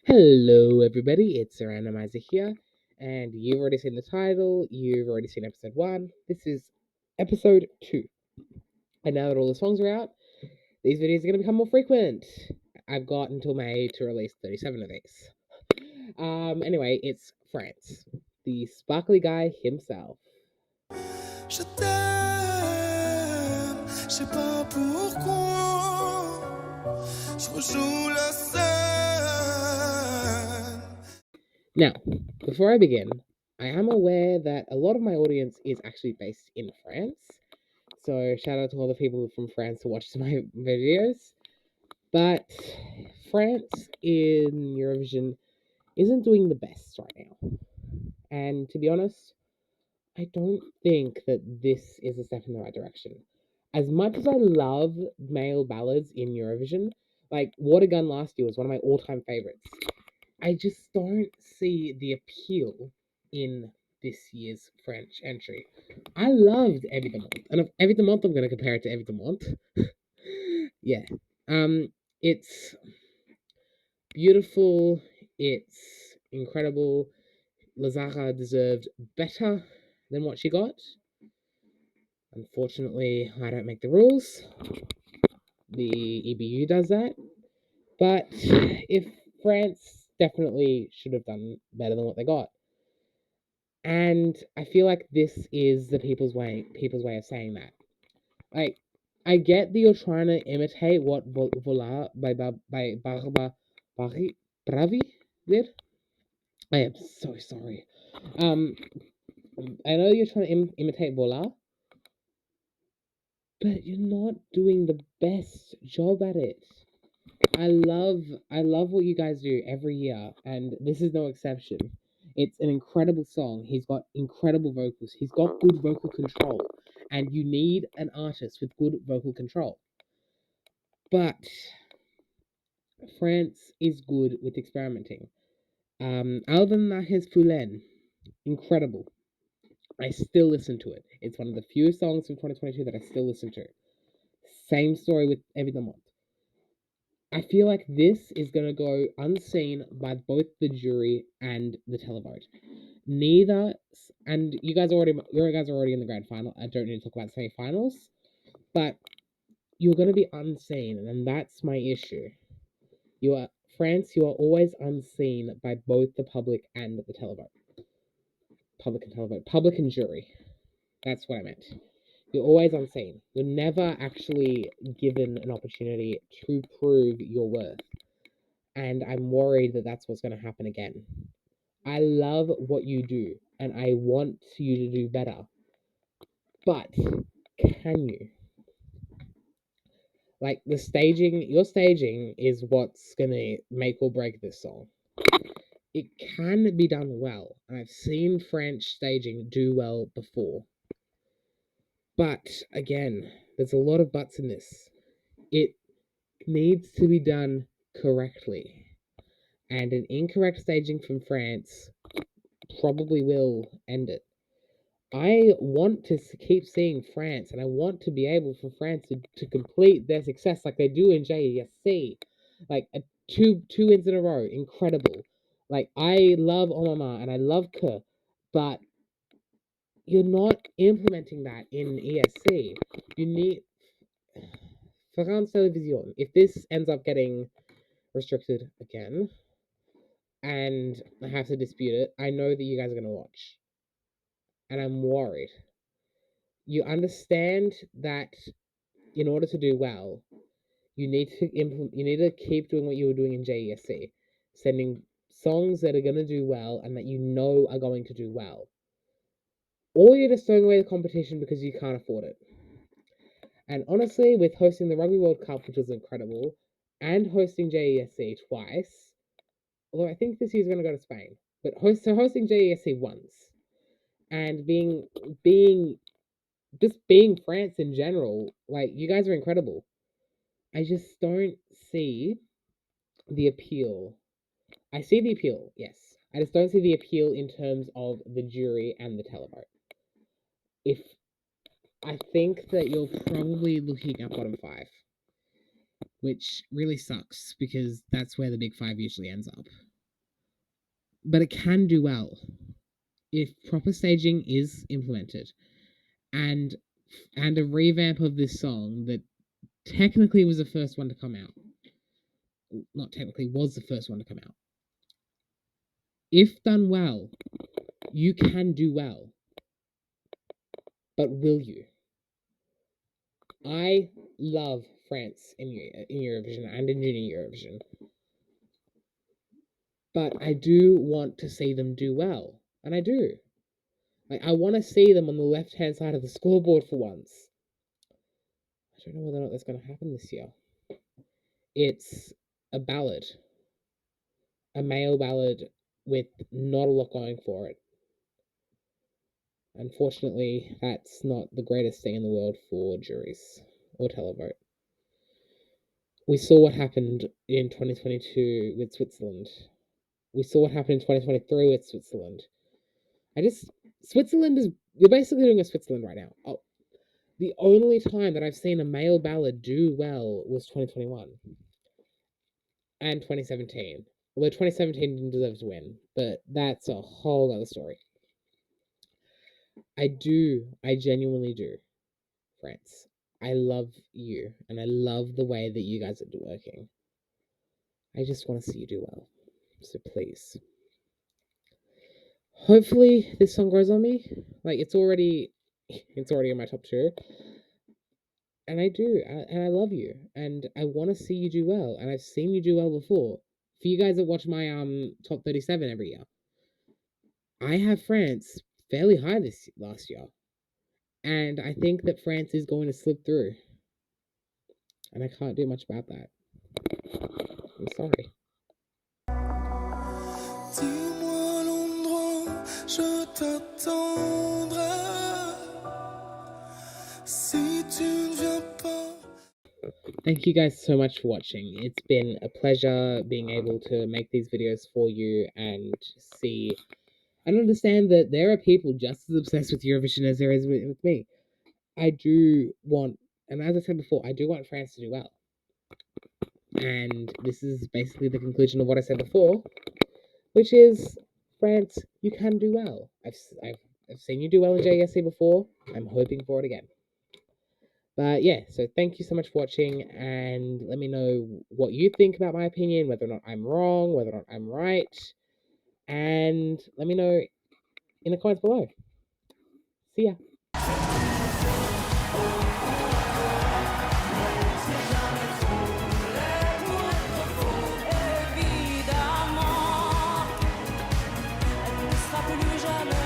Hello, everybody. It's Randomizer here, and you've already seen the title. You've already seen episode one. This is episode two. And now that all the songs are out, these videos are going to become more frequent. I've got until May to release 37 of these. Anyway, it's France, the sparkly guy himself. Je t'aime, je sais pas pourquoi, je rejoue la scène. Now, before I begin, I am aware that a lot of my audience is actually based in France. So shout out to all the people from France who watch my videos. But France in Eurovision isn't doing the best right now. And to be honest, I don't think that this is a step in the right direction. As much as I love male ballads in Eurovision, like Water Gun last year was one of my all-time favorites, I just don't see the appeal in this year's French entry. I loved Évidemment, and of Évidemment, I'm going to compare it to Évidemment. Yeah, it's beautiful. It's incredible. Lazara deserved better than what she got. Unfortunately, I don't make the rules. The EBU does that. But if France definitely should have done better than what they got. And I feel like this is the people's way of saying that. Like, I get that you're trying to imitate what Voila by Barba Bravi did. I am so sorry. I know you're trying to imitate Voila, but you're not doing the best job at it. I love what you guys do every year, and this is no exception. It's an incredible song. He's got incredible vocals. He's got good vocal control, and you need an artist with good vocal control. But France is good with experimenting. Alvin Nahes Fulen, incredible. I still listen to it. It's one of the few songs from 2022 that I still listen to. Same story with Évidemment. I feel like this is going to go unseen by both the jury and the televote. Neither, and you guys are already in the grand final. I don't need to talk about semi-finals, but you're going to be unseen, and that's my issue. You are France. You are always unseen by both the public and the televote. Public and jury. That's what I meant. You're always unseen. You're never actually given an opportunity to prove your worth. And I'm worried that that's what's going to happen again. I love what you do, and I want you to do better. But can you? Like, your staging is what's going to make or break this song. It can be done well, and I've seen French staging do well before. But again, there's a lot of buts in this. It needs to be done correctly. And an incorrect staging from France probably will end it. I want to keep seeing France, and I want to be able for France to complete their success like they do in JESC. Like, two wins in a row, incredible. Like, I love Omama and I love Ke, but you're not implementing that in ESC. You need France Television. If this ends up getting restricted again, and I have to dispute it, I know that you guys are gonna watch, and I'm worried. You understand that in order to do well, you need to you need to keep doing what you were doing in JESC, sending songs that are gonna do well and that you know are going to do well. Or you're just throwing away the competition because you can't afford it. And honestly, with hosting the Rugby World Cup, which was incredible, and hosting JESC twice, although I think this year's gonna go to Spain, but hosting JESC once, and being France in general, like, you guys are incredible. I just don't see the appeal. I see the appeal, yes. I just don't see the appeal in terms of the jury and the televote. If I think that you're probably looking at bottom five, which really sucks because that's where the big five usually ends up. but it can do well if proper staging is implemented, and a revamp of this song that technically was the first one to come out. Not technically, was the first one to come out. If done well, you can do well. But will you? I love France in Eurovision and in Junior Eurovision. But I do want to see them do well. And I do. Like, I want to see them on the left-hand side of the scoreboard for once. I don't know whether or not that's going to happen this year. It's a ballad. A male ballad with not a lot going for it. Unfortunately, that's not the greatest thing in the world for juries or televote. We saw what happened in 2022 with Switzerland. We saw what happened in 2023 with Switzerland. Switzerland is, you're basically doing a Switzerland right now. Oh, the only time that I've seen a male ballad do well was 2021 and 2017. Although 2017 didn't deserve to win, but that's a whole other story. I genuinely do, France. I love you, and I love the way that you guys are working. I just want to see you do well. So please. Hopefully this song grows on me. Like, it's already in my top 2. And I love you, and I want to see you do well, and I've seen you do well before. For you guys that watch my top 37 every year, I have France fairly high this last year, and I think that France is going to slip through, and I can't do much about that. I'm sorry. Dis-moi l'endroit, je t'attendrai. Si tu ne viens pas. Thank you guys so much for watching. It's been a pleasure being able to make these videos for you and see and understand that there are people just as obsessed with Eurovision as there is with me. I do want, and as I said before, I do want France to do well. And this is basically the conclusion of what I said before, which is, France, you can do well. I've seen you do well in JSC before. I'm hoping for it again. But yeah, so thank you so much for watching, and let me know what you think about my opinion, whether or not I'm wrong, whether or not I'm right, and let me know in the comments below. See ya. Évidemment, elle ne sera plus jamais